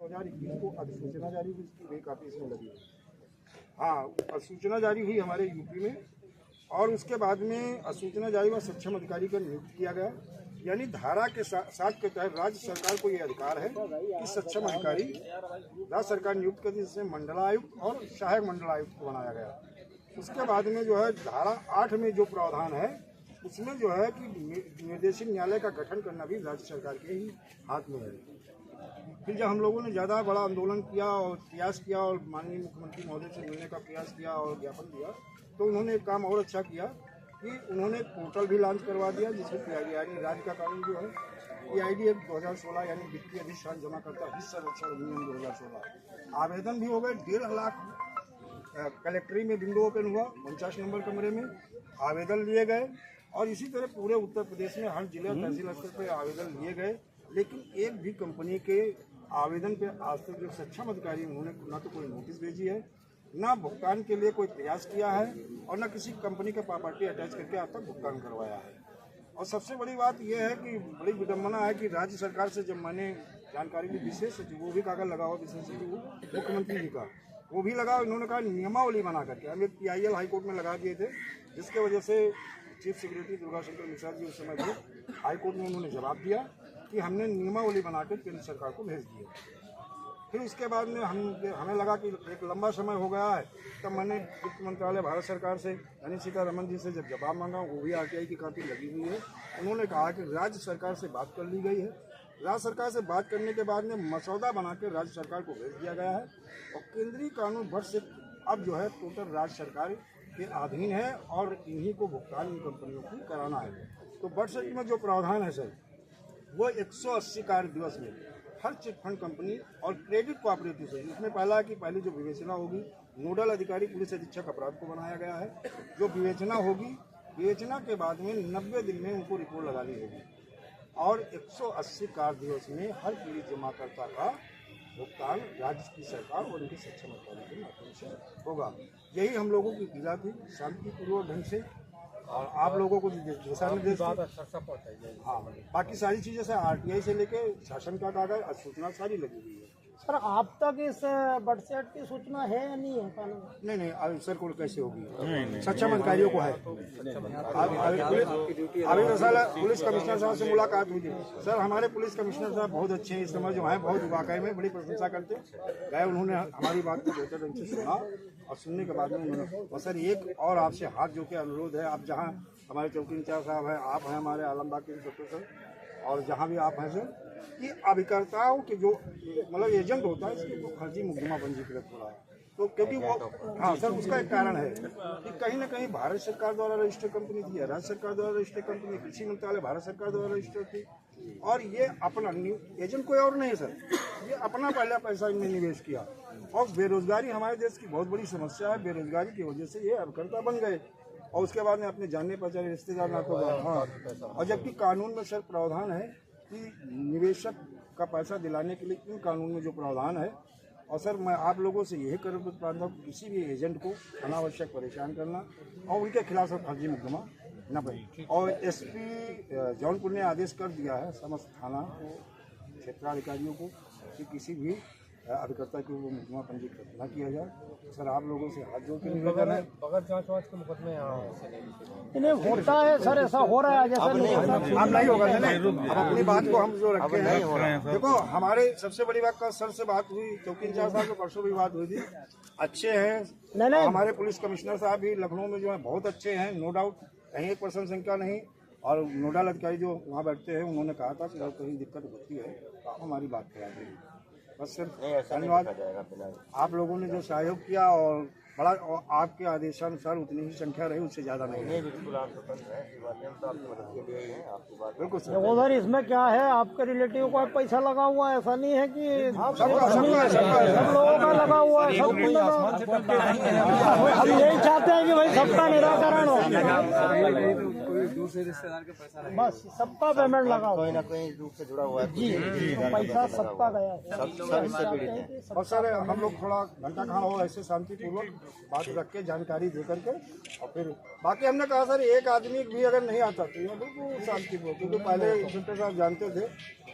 2021 को अधिसूचना जारी हुई, इसकी वे काफ़ी इसमें लगी है। हाँ, अधिसूचना जारी हुई हमारे यूपी में, और उसके बाद में अधिसूचना जारी हुआ, सक्षम अधिकारी का नियुक्त किया गया। यानी धारा के 7 के तहत राज्य सरकार को ये अधिकार है कि सक्षम अधिकारी राज्य सरकार नियुक्त करती है, जिसमें मंडलायुक्त और सहायक मंडलायुक्त को बनाया गया। उसके बाद में जो है धारा 8 में जो प्रावधान है उसमें जो है कि निर्देशित न्यायालय का गठन करना भी राज्य सरकार के ही हाथ में है। फिर जब हम लोगों ने ज़्यादा बड़ा आंदोलन किया और प्रयास किया और माननीय मुख्यमंत्री महोदय से मिलने का प्रयास किया और ज्ञापन दिया, तो उन्होंने एक काम और अच्छा किया कि उन्होंने पोर्टल भी लॉन्च करवा दिया, जिसमें PID यानी राज्य का कानून जो है PID एक्ट 2016 यानी वित्तीय अधिष्ठान जमा करता हित सर्वेक्षण अधिनियम 2016 आवेदन भी हो गए। 1.5 लाख कलेक्ट्री में विंडो ओपन हुआ, 49 नंबर कमरे में आवेदन लिए गए, और इसी तरह पूरे उत्तर प्रदेश में हर जिले और तहसील स्तर पर आवेदन लिए गए। लेकिन एक भी कंपनी के आवेदन पे आज तक जो सक्षम अधिकारी उन्होंने ना तो कोई नोटिस भेजी है, ना भुगतान के लिए कोई प्रयास किया है, और न किसी कंपनी का प्रॉपर्टी अटैच करके आज तक भुगतान करवाया है। और सबसे बड़ी बात यह है कि बड़ी विडम्बना है कि राज्य सरकार से जब मैंने जानकारी ली, विशेष सचिव वो भी कागज लगा हुआ, विशेष सचिव मुख्यमंत्री जी का वो भी लगा, उन्होंने कहा नियमावली बना करके हम एक PIL हाईकोर्ट में लगा दिए थे, जिसके वजह से चीफ सेक्रेटरी दुर्गा शंकर मिश्रा जी उस समय थे हाईकोर्ट में, उन्होंने जवाब दिया कि हमने नियमावली बनाकर केंद्र सरकार को भेज दिए। फिर उसके बाद में हमें लगा कि एक लंबा समय हो गया है, तब मैंने वित्त मंत्रालय भारत सरकार से यानी सीतारमन जी से जब जवाब मांगा, वो भी RTI की कापी लगी हुई है। उन्होंने कहा कि राज्य सरकार से बात कर ली गई है, राज्य सरकार से बात करने के बाद में मसौदा बनाकर राज्य सरकार को भेज दिया गया है, और केंद्रीय कानून वर्ष अब जो है टोटल राज्य सरकार के अधीन है, और इन्हीं को भुगतान इन कंपनियों को कराना है। तो वर्ष में जो प्रावधान है सर, वो 180 कार्य दिवस में हर चिटफंड कंपनी और क्रेडिट कोऑपरेटिव से, इसमें पहला है कि पहले जो विवेचना होगी, नोडल अधिकारी पुलिस अधीक्षक अपराध को बनाया गया है। जो विवेचना होगी, विवेचना के बाद में 90 दिन में उनको रिपोर्ट लगानी होगी, और 180 कार्य दिवस में हर पीड़ित जमाकर्ता का भुगतान राज्य की सरकार और उनके सक्षम अधिकारी के माध्यम से होगा। यही हम लोगों की पीड़ा थी, शांतिपूर्वक ढंग से, और आप लोगों को दिशा निर्देश, हाँ, बाकी सारी चीज़ें से RTI से लेके शासन का कागज सूचना सारी लगी हुई है। सर आप तक इस बटसेट की सूचना है या नहीं है कानून? नहीं, अभी सर को कैसे होगी, सक्षम अधिकारियों को है। अभी तो साल पुलिस कमिश्नर साहब से मुलाकात हुई थी। सर हमारे पुलिस कमिश्नर साहब बहुत अच्छे हैं, इस समय जो है बहुत वाकई में बड़ी प्रशंसा करते गए। उन्होंने हमारी बात को बेहतर ढंग से सुना, और सुनने के बाद में उन्होंने, और सर एक और आपसे हाथ जोड़ के अनुरोध है, आप जहाँ हमारे चौकी इंचार्ज साहब हैं, आप हैं हमारे आलमबाग के इंस्पेक्टर सर, और जहाँ भी आप हैं सर, कि अभिकर्ताओं के जो मतलब एजेंट होता है, इसके तो फर्जी मुकदमा पंजीकृत हो रहा है। तो क्योंकि वो, हाँ सर, उसका एक कारण है कि कहीं ना कहीं भारत सरकार द्वारा रजिस्टर्ड कंपनी थी, राज्य सरकार द्वारा रजिस्टर्ड कंपनी, कृषि मंत्रालय भारत सरकार द्वारा रजिस्टर्ड थी, और ये अपना एजेंट कोई और नहीं है सर, ये अपना पहला पैसा इनमें निवेश किया। और बेरोजगारी हमारे देश की बहुत बड़ी समस्या है, बेरोजगारी की वजह से ये अभिकर्ता बन गए, और उसके बाद में अपने जानने पहचाने रिश्तेदार ना तो, हाँ, और जबकि कानून में सर प्रावधान है कि निवेशक का पैसा दिलाने के लिए इन कानून में जो प्रावधान है। और सर मैं आप लोगों से यही करना चाहता हूँ, किसी भी एजेंट को अनावश्यक परेशान करना और उनके खिलाफ सब फर्जी मुकदमा न बने। और SP जौनपुर ने आदेश कर दिया है समस्त थाना को, क्षेत्राधिकारियों को, कि किसी भी अभिकर्ता की वो मुकदमा पंजीकृत न किया जाए। सर आप लोगों से हाथ जोड़ के निवेदन है, बगैर जांच वाच के मुकदमे इन्हें होता है सर, ऐसा हो रहा है जैसा नहीं होता। अब नहीं होगा सर, अब अपनी बात को हम जो रखे हैं, देखो हमारे सबसे बड़ी बात का सर से बात हुई, चौकी इंचार्ज साहब के परसों भी बात हुई थी, अच्छे हैं। नहीं। हमारे पुलिस कमिश्नर साहब भी लखनऊ में जो है बहुत अच्छे हैं, नो डाउट, कहीं 1% संख्या नहीं। और नोडल अधिकारी जो वहाँ बैठते हैं, उन्होंने कहा था कि अगर कहीं दिक्कत होती है तो आप हमारी बात करा देंगे। बस सिर्फ धन्यवाद, आप लोगों ने जो सहयोग किया, और बड़ा, और आपके आदेशानुसार उतनी ही संख्या रही, उससे ज़्यादा नहीं। बिल्कुल सर। उधर इसमें क्या है, आपके रिलेटिव को पैसा लगा हुआ है, ऐसा नहीं है कि सब लोगों का लगा हुआ है, सब हम यही चाहते हैं कि भाई सबका निराकरण हो। दूसरे रिश्तेदार के पैसा लगे। बस सबका पेमेंट लगा हुआ कोई ना कोई रूप से जुड़ा हुआ है। जी, तो पैसा सबका गया है। सब इससे पीड़ित है। और सर हम लोग थोड़ा घंटा खड़ा हो ऐसे शांतिपूर्वक बात रख के जानकारी दे करके और फिर बाकी हमने कहा सर एक आदमी भी अगर नहीं आता तो ये बिल्कुल शांतिपूर्वक, क्योंकि पहले इंस्पेक्टर साहब जानते थे,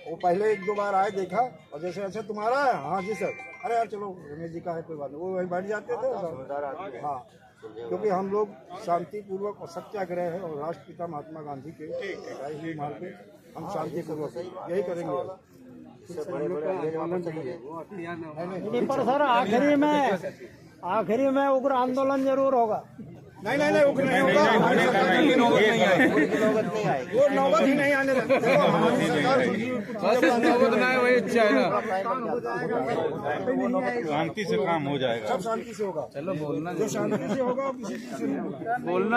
वो पहले एक दो बार आए देखा और जैसे अच्छा तुम्हारा है, हाँ जी सर, अरे यार चलो रमेश जी का है कोई बात नहीं, वो वहीं बैठ जाते थे सर। हाँ, क्योंकि हम लोग शांतिपूर्वक और सत्याग्रह है और राष्ट्रपिता महात्मा गांधी के हुई मार्ग पे हम शांतिपूर्वक यही करेंगे। नहीं पर सर आखिरी में उग्र आंदोलन जरूर होगा। नहीं नहीं नहीं नहीं होगा, हमारी सरकार की नौबत नहीं आएगी, वो नौबत ही नहीं आने देते। देखो हमारी सरकार नौबत ना है वही अच्छा है ना। शांति से काम हो जाएगा, सब शांति से होगा। चलो बोलना जो शांति से होगा किसी चीज से नहीं होगा। बोलना